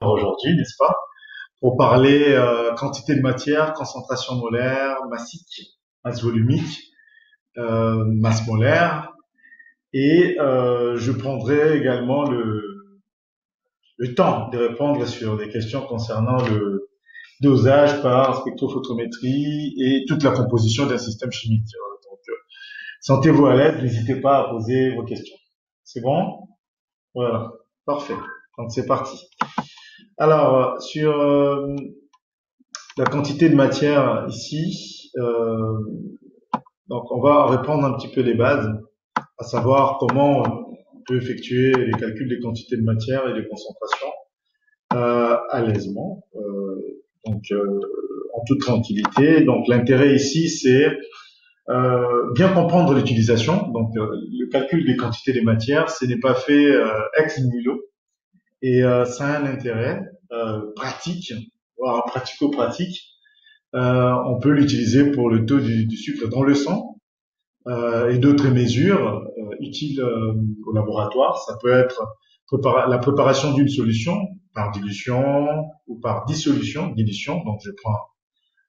Aujourd'hui, n'est-ce pas? Pour parler quantité de matière, concentration molaire, massique, masse volumique, masse molaire, et je prendrai également le temps de répondre sur des questions concernant le dosage par spectrophotométrie et toute la composition d'un système chimique. Donc, sentez-vous à l'aise, n'hésitez pas à poser vos questions. C'est bon? Voilà, parfait. Donc c'est parti. Alors, sur la quantité de matière ici, donc on va répondre un petit peu les bases, à savoir comment on peut effectuer les calculs des quantités de matière et des concentrations à l'aisement, en toute tranquillité. Donc l'intérêt ici, c'est bien comprendre l'utilisation. Donc le calcul des quantités des matières, ce n'est pas fait ex nihilo, et ça a un intérêt pratique, voire pratico-pratique. On peut l'utiliser pour le taux du sucre dans le sang et d'autres mesures utiles au laboratoire. Ça peut être la préparation d'une solution par dilution ou par dissolution. Dilution, donc je prends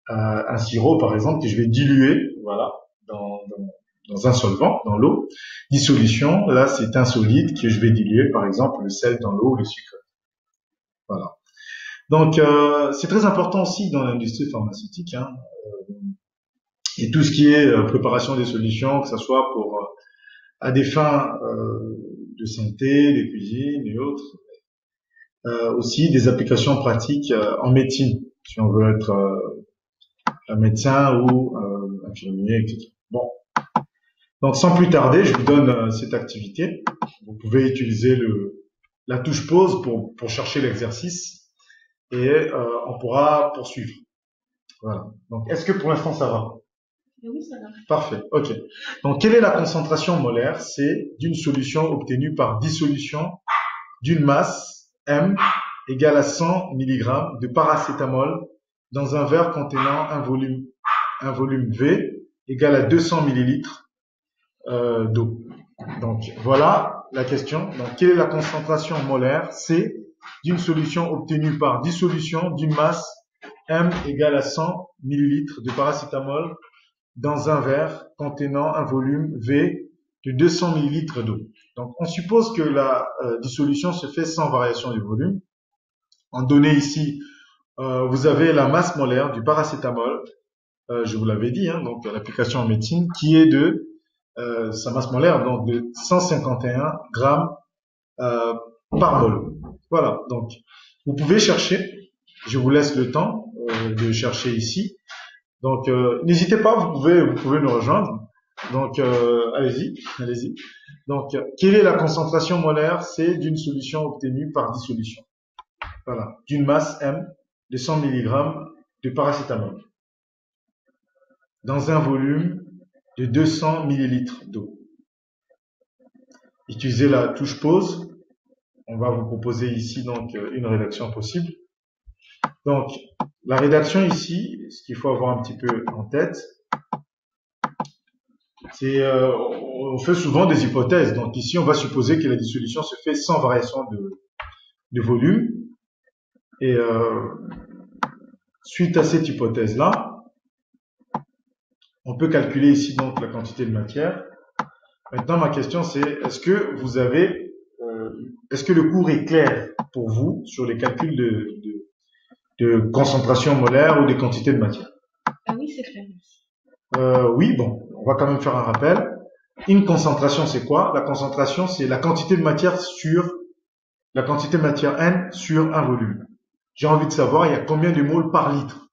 un sirop par exemple que je vais diluer, voilà, dans un solvant, dans l'eau. Dissolution, là c'est un solide que je vais diluer, par exemple le sel dans l'eau ou le sucre. Voilà. Donc c'est très important aussi dans l'industrie pharmaceutique, hein, et tout ce qui est préparation des solutions, que ce soit pour à des fins de santé, de cuisine et autres, aussi des applications pratiques en médecine, si on veut être un médecin ou infirmier, etc. Bon, donc sans plus tarder, je vous donne cette activité. Vous pouvez utiliser la touche pause pour chercher l'exercice et on pourra poursuivre. Voilà. Donc, est-ce que pour l'instant ça va? Oui, ça va. Parfait, ok. Donc, quelle est la concentration molaire? C'est d'une solution obtenue par dissolution d'une masse M égale à 100 mg de paracétamol dans un verre contenant un volume V égal à 200 ml d'eau. Donc, voilà la question. Donc, quelle est la concentration molaire? C'est d'une solution obtenue par dissolution d'une masse M égale à 100 ml de paracétamol dans un verre contenant un volume V de 200 ml d'eau. Donc, on suppose que la dissolution se fait sans variation du volume. En donné ici, vous avez la masse molaire du paracétamol, je vous l'avais dit, hein, donc l'application en médecine, qui est de sa masse molaire, donc de 151 grammes par mol. Voilà, donc vous pouvez chercher, je vous laisse le temps de chercher ici. Donc n'hésitez pas, vous pouvez nous rejoindre. Donc allez-y. Donc quelle est la concentration molaire? C'est d'une solution obtenue par dissolution. Voilà, d'une masse M de 100 mg de paracétamol dans un volume de 200 ml d'eau. Utilisez la touche pause. On va vous proposer ici donc une rédaction possible. Donc la rédaction ici, ce qu'il faut avoir un petit peu en tête, c'est on fait souvent des hypothèses. Donc ici, on va supposer que la dissolution se fait sans variation de volume. Et suite à cette hypothèse-là, on peut calculer ici donc la quantité de matière. Maintenant, ma question c'est est-ce que est-ce que le cours est clair pour vous sur les calculs de concentration molaire ou des quantités de matière? Ah oui, c'est clair. Oui, bon, on va quand même faire un rappel. Une concentration, c'est quoi? La concentration, c'est la quantité de matière sur la quantité de matière N sur un volume. J'ai envie de savoir, il y a combien de moles par litre?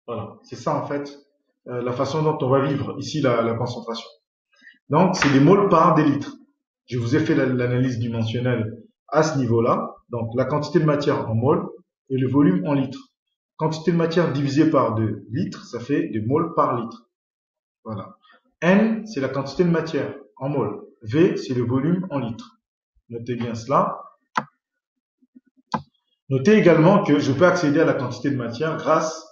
Voilà, c'est ça en fait, la façon dont on va vivre ici la concentration. Donc, c'est des moles par des litres. Je vous ai fait l'analyse dimensionnelle à ce niveau-là. Donc, la quantité de matière en moles et le volume en litres. Quantité de matière divisée par 2 litres, ça fait des moles par litre. Voilà. N, c'est la quantité de matière en moles. V, c'est le volume en litres. Notez bien cela. Notez également que je peux accéder à la quantité de matière grâce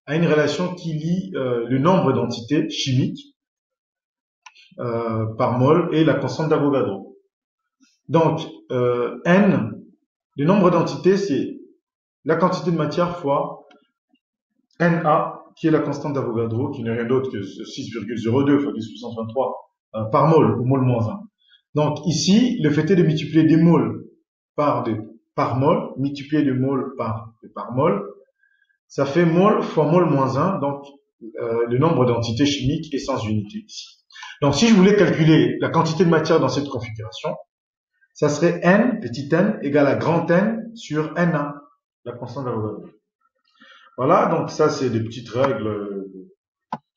à une relation qui lie le nombre d'entités chimiques par mol et la constante d'Avogadro. Donc, N, le nombre d'entités, c'est la quantité de matière fois Na, qui est la constante d'Avogadro, qui n'est rien d'autre que 6,02 fois 10 puissance 23 par mol, ou mol moins 1. Donc ici, le fait est de multiplier des moles par mol, multiplier de mol par mol, ça fait mol fois mol moins 1, donc le nombre d'entités chimiques est sans unité ici. Donc si je voulais calculer la quantité de matière dans cette configuration, ça serait n, petit n, égale à grand N sur Na, la constante d'Avogadro. Voilà, donc ça c'est des petites règles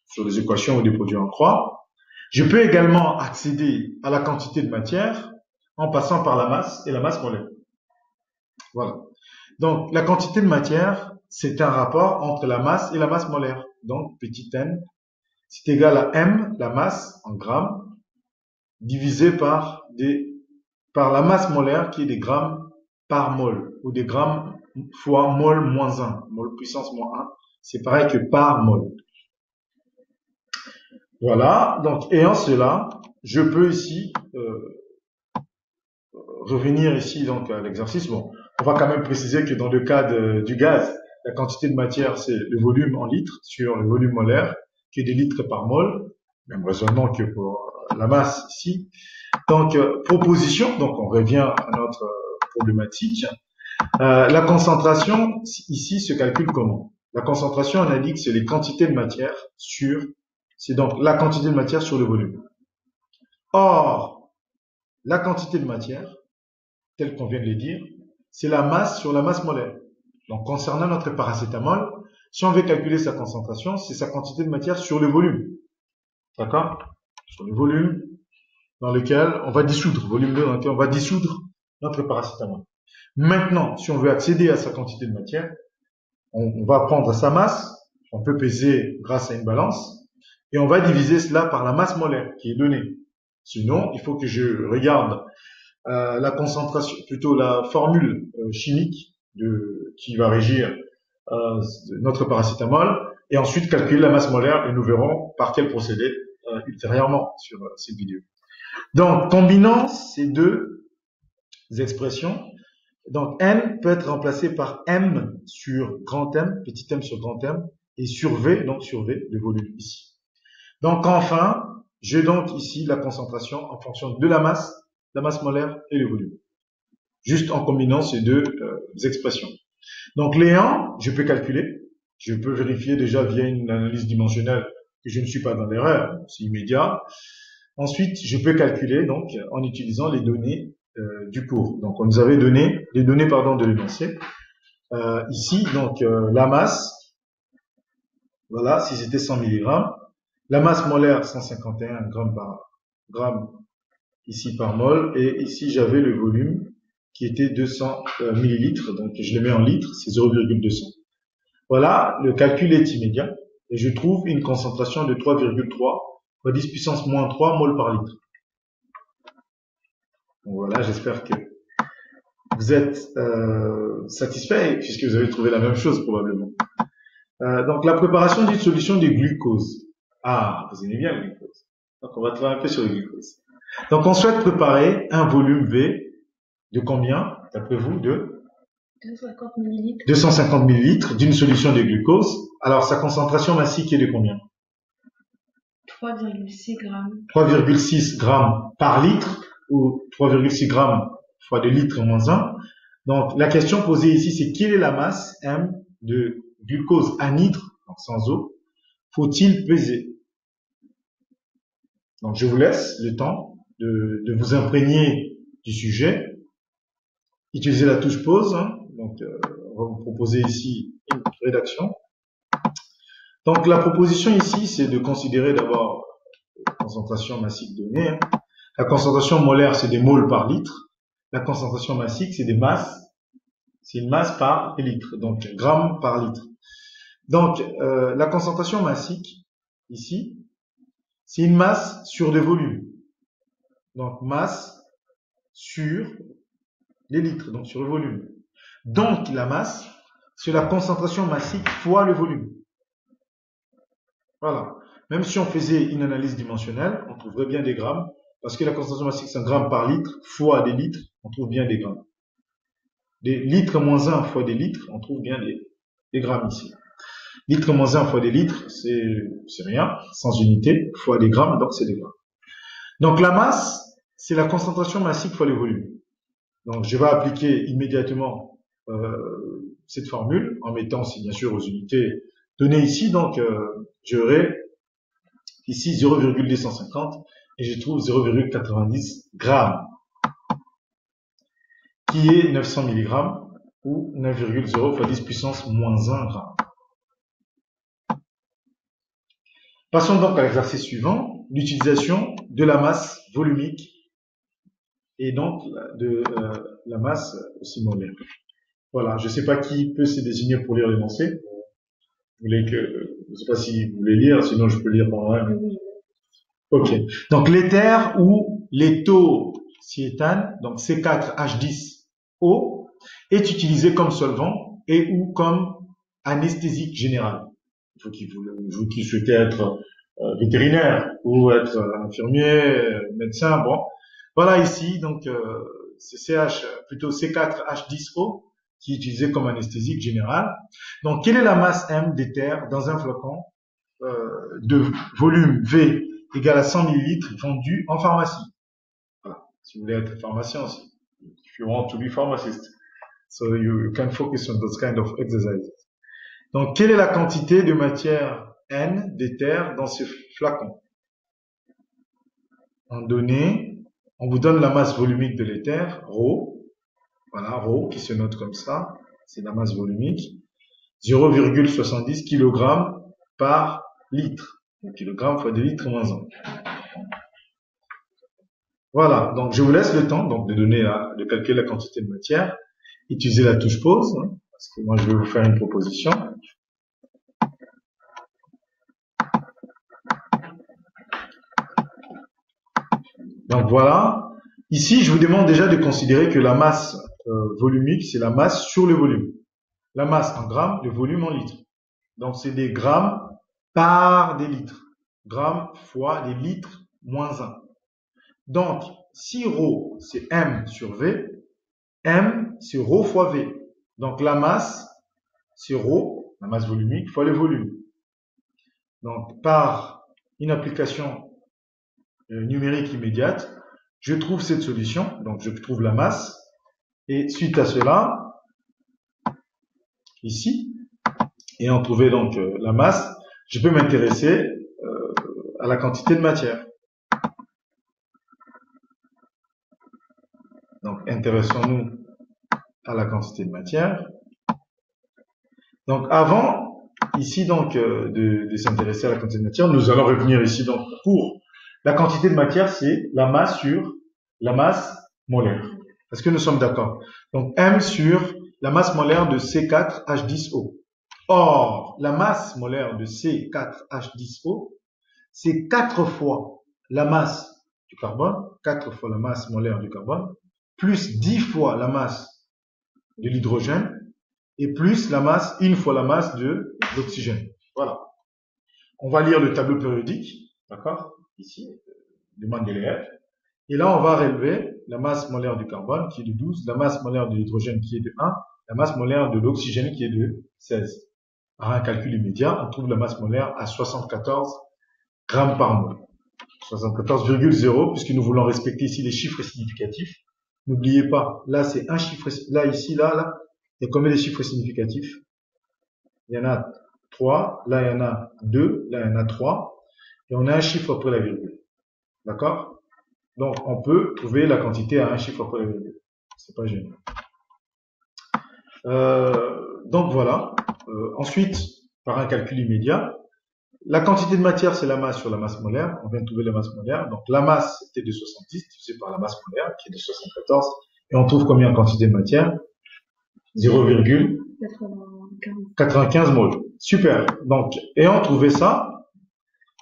sur les équations ou des produits en croix. Je peux également accéder à la quantité de matière en passant par la masse et la masse molaire. Voilà. Donc la quantité de matière, c'est un rapport entre la masse et la masse molaire. Donc petit n, c'est égal à m, la masse en grammes, divisé par la masse molaire qui est des grammes par mol, ou des grammes fois mol moins 1, mol puissance moins 1, c'est pareil que par mol. Voilà, donc ayant cela, je peux ici revenir ici donc à l'exercice. Bon, on va quand même préciser que dans le cas du gaz, la quantité de matière c'est le volume en litres sur le volume molaire, qui est des litres par mol, même raisonnement que pour la masse ici. Donc proposition, donc on revient à notre problématique. La concentration ici se calcule comment? La concentration, on a dit que c'est les quantités de matière c'est donc la quantité de matière sur le volume. Or, la quantité de matière, telle qu'on vient de le dire, c'est la masse sur la masse molaire. Donc, concernant notre paracétamol, si on veut calculer sa concentration, c'est sa quantité de matière sur le volume. D'accord? Sur le volume dans lequel on va dissoudre, volume 2 dans lequel on va dissoudre notre paracétamol. Maintenant, si on veut accéder à sa quantité de matière, on va prendre sa masse, on peut peser grâce à une balance, et on va diviser cela par la masse molaire qui est donnée. Sinon, il faut que je regarde la concentration, plutôt la formule chimique qui va régir notre paracétamol, et ensuite calculer la masse molaire, et nous verrons par quel procédé ultérieurement sur cette vidéo. Donc, combinant ces deux expressions, donc n peut être remplacé par m sur grand M, petit m sur grand M, et sur V, donc sur V, le volume ici. Donc enfin, j'ai donc ici la concentration en fonction de la masse molaire et le volume. Juste en combinant ces deux expressions. Donc les 1, je peux calculer, je peux vérifier déjà via une analyse dimensionnelle que je ne suis pas dans l'erreur, c'est immédiat. Ensuite, je peux calculer donc en utilisant les données du cours. Donc on nous avait donné les données de l'énoncé. Ici, donc la masse, voilà, si c'était 100 mg, la masse molaire 151 grammes par gramme ici par mol, et ici j'avais le volume qui était 200 millilitres, donc je le mets en litres, c'est 0,200. Voilà, le calcul est immédiat, et je trouve une concentration de 3,3 fois 10 puissance moins 3 mol par litre. Donc voilà, j'espère que vous êtes satisfait, puisque vous avez trouvé la même chose probablement. Donc la préparation d'une solution de glucose. Ah, vous aimez bien le glucose. Donc on va travailler un peu sur le glucose. Donc on souhaite préparer un volume V de combien, d'après vous, de 250 millilitres. 250 millilitres d'une solution de glucose. Alors sa concentration massique est de combien? 3,6 grammes. 3,6 grammes par litre, ou 3,6 grammes fois 2 litres moins 1. Donc la question posée ici, c'est quelle est la masse M de glucose anhydre, donc sans eau, faut-il peser? Donc je vous laisse le temps de vous imprégner du sujet. Utilisez la touche pause. Donc on va vous proposer ici une rédaction. Donc la proposition ici, c'est de considérer d'abord la concentration massique donnée. La concentration molaire, c'est des moles par litre. La concentration massique, c'est des masses. C'est une masse par litre, donc grammes par litre. Donc la concentration massique, ici, c'est une masse sur le volume. Donc masse sur les litres, donc sur le volume. Donc la masse, c'est la concentration massique fois le volume. Voilà. Même si on faisait une analyse dimensionnelle, on trouverait bien des grammes, parce que la concentration massique, c'est un gramme par litre, fois des litres, on trouve bien des grammes. des litres moins 1 fois des litres, on trouve bien des grammes ici. Litre moins 1 fois des litres, c'est rien, sans unité, fois des grammes, donc c'est des grammes. Donc la masse, c'est la concentration massique fois le volume. Donc je vais appliquer immédiatement cette formule en mettant bien sûr aux unités données ici. Donc j'aurai ici 0,250 et je trouve 0,90 grammes qui est 900 mg ou 9,0 fois 10 puissance moins 1 gramme. Passons donc à l'exercice suivant, l'utilisation de la masse volumique et donc de la masse aussi molaire. Voilà, je ne sais pas qui peut se désigner pour lire l'énoncé. Vous voulez que, je ne sais pas si vous voulez lire, sinon je peux lire pendant un. Ok. Donc l'éther ou l'éthocétane, donc C4H10O, est utilisé comme solvant et ou comme anesthésique général. Vous qui souhaitez être vétérinaire ou être infirmier, médecin, bon. Voilà ici, donc c'est plutôt C4H10O qui est utilisé comme anesthésique général. Donc quelle est la masse M d'éther dans un flacon de volume V égale à 100 ml vendu en pharmacie? Voilà, si vous voulez être pharmacien aussi. If you want to be pharmacist. So you can focus on those kind of exercises. Donc, quelle est la quantité de matière N d'éther dans ce flacon? On vous donne la masse volumique de l'éther, ρ. Voilà, ρ qui se note comme ça. C'est la masse volumique. 0,70 kg par litre. Kilogramme fois 2 litres moins 1. Voilà, donc je vous laisse le temps donc de calculer la quantité de matière. Utilisez la touche pause, hein, parce que moi je vais vous faire une proposition. Donc voilà, ici je vous demande déjà de considérer que la masse volumique, c'est la masse sur le volume. La masse en grammes, le volume en litres. Donc c'est des grammes par des litres. Grammes fois des litres moins 1. Donc, si ρ, c'est M sur V, M, c'est ρ fois V. Donc, la masse, c'est ρ, la masse volumique, fois le volume. Donc, par une application numérique immédiate, je trouve cette solution. Donc, je trouve la masse. Et suite à cela, ici, ayant trouvé donc la masse, je peux m'intéresser à la quantité de matière. Donc, intéressons-nous à la quantité de matière. Donc, avant, ici, donc, de s'intéresser à la quantité de matière, nous allons revenir ici, donc, pour la quantité de matière, c'est la masse sur la masse molaire. Est-ce que nous sommes d'accord? Donc, M sur la masse molaire de C4H10O. Or, la masse molaire de C4H10O, c'est 4 fois la masse du carbone, 4 fois la masse molaire du carbone, plus 10 fois la masse de l'hydrogène et plus la masse, une fois la masse de l'oxygène. Voilà. On va lire le tableau périodique, d'accord? Ici, demande de l'élève. Et là, on va relever la masse molaire du carbone qui est de 12, la masse molaire de l'hydrogène qui est de 1, la masse molaire de l'oxygène qui est de 16. Par un calcul immédiat, on trouve la masse molaire à 74 grammes par mol. 74,0 puisque nous voulons respecter ici les chiffres significatifs. N'oubliez pas, là c'est un chiffre, là ici, là, il y a combien de chiffres significatifs? Il y en a 3, là il y en a 2, là il y en a 3, et on a un chiffre après la virgule. D'accord? Donc on peut trouver la quantité à un chiffre après la virgule. C'est pas gênant. Donc voilà. Ensuite, par un calcul immédiat, la quantité de matière, c'est la masse sur la masse molaire. On vient de trouver la masse molaire. Donc, la masse était de 70, divisé par la masse molaire, qui est de 74. Et on trouve combien en quantité de matière? 0,95 moles. Super. Donc, ayant trouvé ça,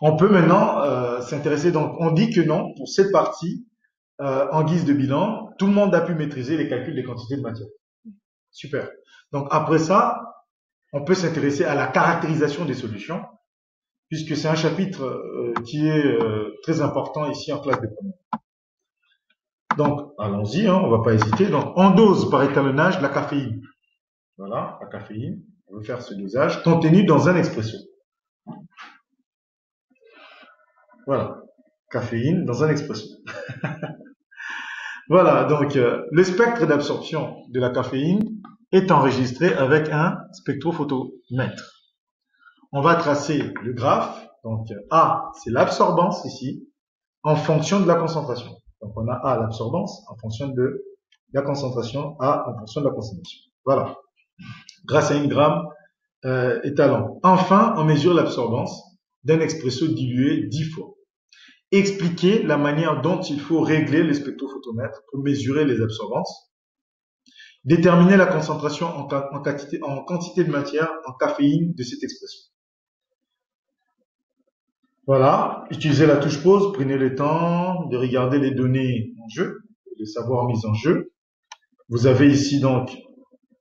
on peut maintenant s'intéresser. Donc, on dit que non, pour cette partie, en guise de bilan, tout le monde a pu maîtriser les calculs des quantités de matière. Super. Donc, après ça, on peut s'intéresser à la caractérisation des solutions, puisque c'est un chapitre qui est très important ici en classe de première. Donc, allons-y, hein, on va pas hésiter. Donc, on dose par étalonnage la caféine. Voilà, la caféine. On va faire ce dosage contenu dans un expresso. Voilà, caféine dans un expresso. Voilà, donc le spectre d'absorption de la caféine est enregistré avec un spectrophotomètre. On va tracer le graphe. Donc A, c'est l'absorbance ici, en fonction de la concentration. Donc on a A, l'absorbance, en fonction de la concentration, A, en fonction de la concentration. Voilà, grâce à une gramme étalon. Enfin, on mesure l'absorbance d'un expresso dilué 10 fois. Expliquer la manière dont il faut régler le spectrophotomètre pour mesurer les absorbances. Déterminer la concentration en quantité de matière en caféine de cet expresso. Voilà, utilisez la touche pause, prenez le temps de regarder les données en jeu, les savoirs mis en jeu. Vous avez ici donc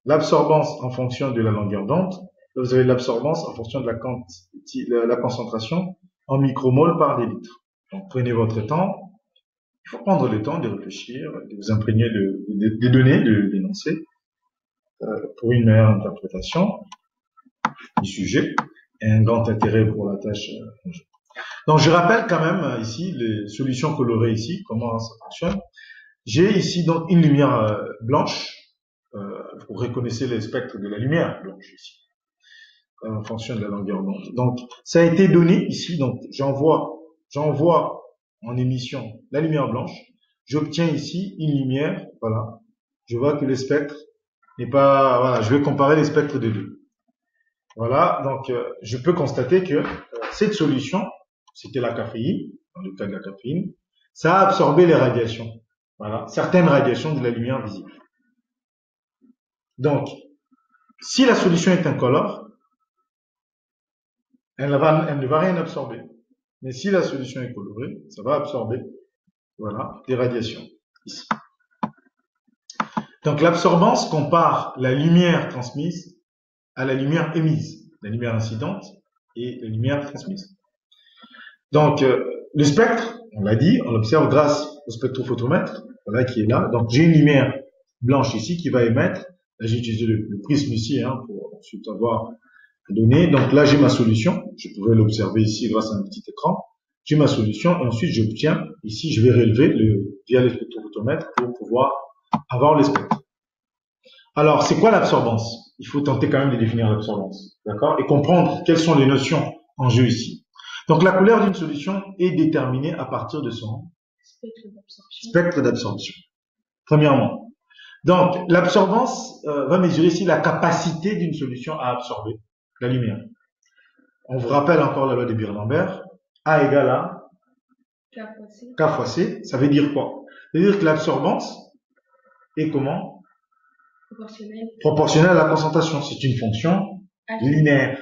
l'absorbance en fonction de la longueur d'onde. Vous avez l'absorbance en fonction de la concentration en micromoles par délitre. Donc prenez votre temps. Il faut prendre le temps de réfléchir, de vous imprégner des données, de l'énoncé, pour une meilleure interprétation du sujet et un grand intérêt pour la tâche en jeu. Donc je rappelle quand même ici les solutions colorées ici, comment ça fonctionne. J'ai ici donc une lumière blanche. Vous reconnaissez les spectres de la lumière blanche ici, en fonction de la longueur d'onde. Donc ça a été donné ici. Donc j'envoie en émission la lumière blanche. J'obtiens ici une lumière. Voilà. Je vois que le spectre n'est pas. Voilà. Je vais comparer les spectres des deux. Voilà. Donc je peux constater que cette solution, c'était la caféine, dans le cas de la caféine, ça a absorbé les radiations. Voilà, certaines radiations de la lumière visible. Donc, si la solution est incolore, elle ne va rien absorber. Mais si la solution est colorée, ça va absorber, voilà, des radiations. Ici. Donc, l'absorbance compare la lumière transmise à la lumière émise, la lumière incidente et la lumière transmise. Donc, le spectre, on l'a dit, on l'observe grâce au spectrophotomètre, voilà, qui est là. Donc, j'ai une lumière blanche ici qui va émettre. Là, j'ai utilisé le prisme ici, hein, pour ensuite avoir la donnée. Donc là, j'ai ma solution. Je pouvais l'observer ici grâce à un petit écran. J'ai ma solution et ensuite, j'obtiens, ici, je vais relever via le spectrophotomètre pour pouvoir avoir le spectre. Alors, c'est quoi l'absorbance? Il faut tenter quand même de définir l'absorbance, d'accord? Et comprendre quelles sont les notions en jeu ici. Donc, la couleur d'une solution est déterminée à partir de son spectre d'absorption. Premièrement. Donc, l'absorbance va mesurer ici la capacité d'une solution à absorber la lumière. On vous rappelle encore la loi de Beer-Lambert. A égale à K fois C. Ça veut dire quoi? Ça veut dire que l'absorbance est comment? Proportionnelle à la concentration. C'est une fonction linéaire.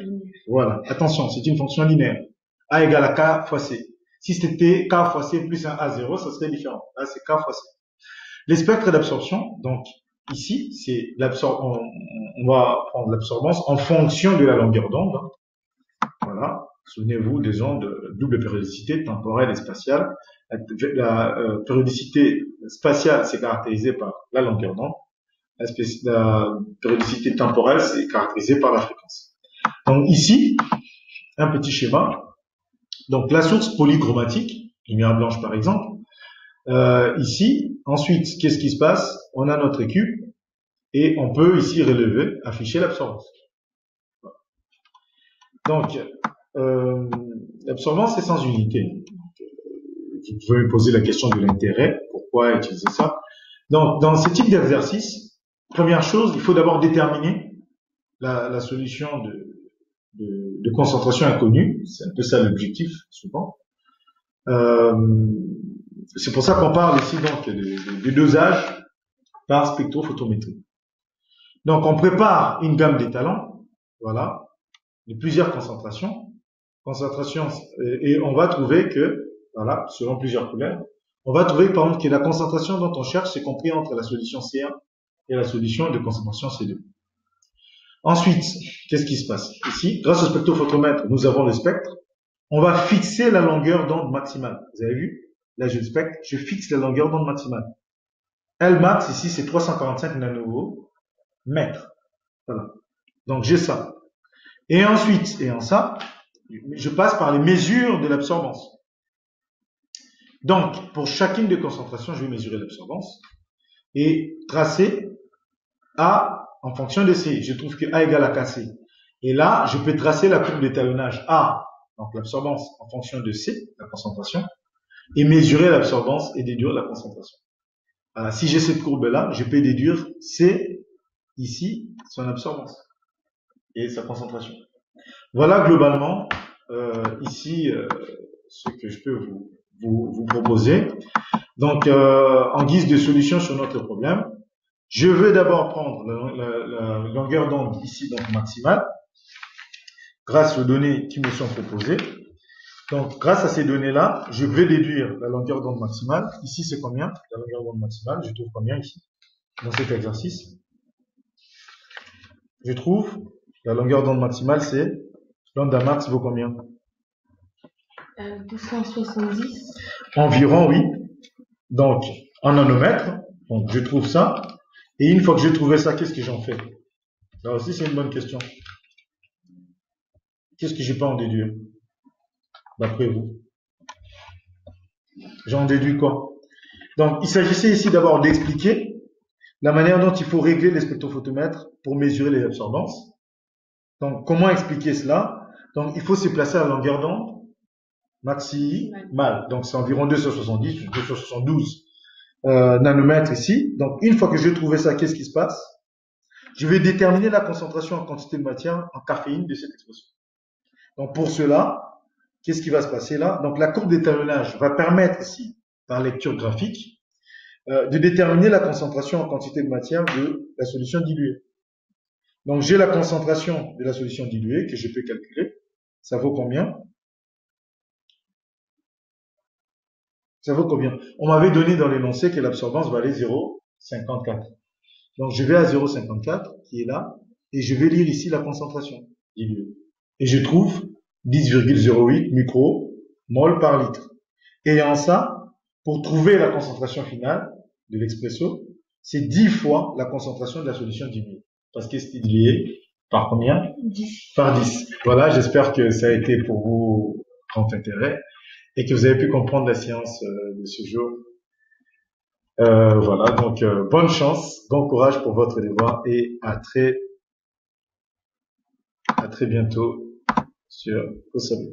Voilà. Attention, c'est une fonction linéaire. A égale à K fois C. Si c'était K fois C plus un A0, ça serait différent. Là, c'est K fois C. Les spectres d'absorption, donc ici, c'est on va prendre l'absorbance en fonction de la longueur d'onde. Voilà. Souvenez-vous des ondes de double périodicité temporelle et spatiale. La périodicité spatiale, c'est caractérisé par la longueur d'onde. La périodicité temporelle, c'est caractérisé par la fréquence. Donc ici, un petit schéma. Donc la source polychromatique, lumière blanche par exemple. Ici, ensuite, qu'est-ce qui se passe? On a notre cube et on peut ici relever, afficher l'absorbance. Donc, l'absorbance est sans unité. Vous pouvez me poser la question de l'intérêt, pourquoi utiliser ça? Donc, dans ce type d'exercice, première chose, il faut d'abord déterminer la solution de concentration inconnue. C'est un peu ça l'objectif, souvent. C'est pour ça qu'on parle ici donc de dosage par spectrophotométrie. Donc on prépare une gamme d'étalons, voilà, de plusieurs concentrations, et on va trouver que, voilà, selon plusieurs couleurs, on va trouver par exemple que la concentration dont on cherche, c'est compris entre la solution C1 et la solution de concentration C2. Ensuite, qu'est-ce qui se passe? Ici, grâce au spectrophotomètre, nous avons le spectre. On va fixer la longueur d'onde maximale. Vous avez vu? Là, j'ai le spectre, je fixe la longueur d'onde maximale. Lmax ici, c'est 345 nanomètres. Voilà. Donc j'ai ça. Et ensuite, et en ça, je passe par les mesures de l'absorbance. Donc, pour chacune des concentrations, je vais mesurer l'absorbance et tracer A en fonction de C. Je trouve que A égale à KC. Et là, je peux tracer la courbe d'étalonnage A, donc l'absorbance, en fonction de C, la concentration, et mesurer l'absorbance et déduire la concentration. Si j'ai cette courbe-là, je peux déduire C, ici, son absorbance et sa concentration. Voilà globalement, ici, ce que je peux vous proposer. Donc, en guise de solution sur notre problème, je vais d'abord prendre la longueur d'onde ici, donc maximale, grâce aux données qui me sont proposées. Donc, grâce à ces données-là, je vais déduire la longueur d'onde maximale. Ici, c'est combien? La longueur d'onde maximale, je trouve combien ici? Dans cet exercice, je trouve la longueur d'onde maximale, c'est lambda max vaut combien? 270. Environ, oui. Donc, en nanomètres, donc je trouve ça. Et une fois que j'ai trouvé ça, qu'est-ce que j'en fais? Là aussi, c'est une bonne question. Qu'est-ce que je peux en déduire? D'après vous? J'en déduis quoi? Donc, il s'agissait ici d'abord d'expliquer la manière dont il faut régler les spectrophotomètres pour mesurer les absorbances. Donc, comment expliquer cela? Donc, il faut se placer à la longueur d'onde maximale. Donc, c'est environ 270 ou 272 nanomètres ici. Donc, une fois que j'ai trouvé ça, qu'est-ce qui se passe? Je vais déterminer la concentration en quantité de matière en caféine de cette expression. Donc, pour cela, qu'est-ce qui va se passer là? Donc, la courbe d'étalonnage va permettre ici, par lecture graphique, de déterminer la concentration en quantité de matière de la solution diluée. Donc, j'ai la concentration de la solution diluée que je peux calculer. Ça vaut combien? Ça vaut combien? On m'avait donné dans l'énoncé que l'absorbance valait 0,54. Donc, je vais à 0,54, qui est là, et je vais lire ici la concentration diluée. Et je trouve 10,08 micromol par litre. Et en ça, pour trouver la concentration finale de l'expresso, c'est 10 fois la concentration de la solution diluée. Parce que c'est dilué par combien? 10. Par 10. Voilà, j'espère que ça a été pour vous grand intérêt et que vous avez pu comprendre la science de ce jour. Voilà, donc bonne chance, bon courage pour votre devoir et à très bientôt sur Kosovo.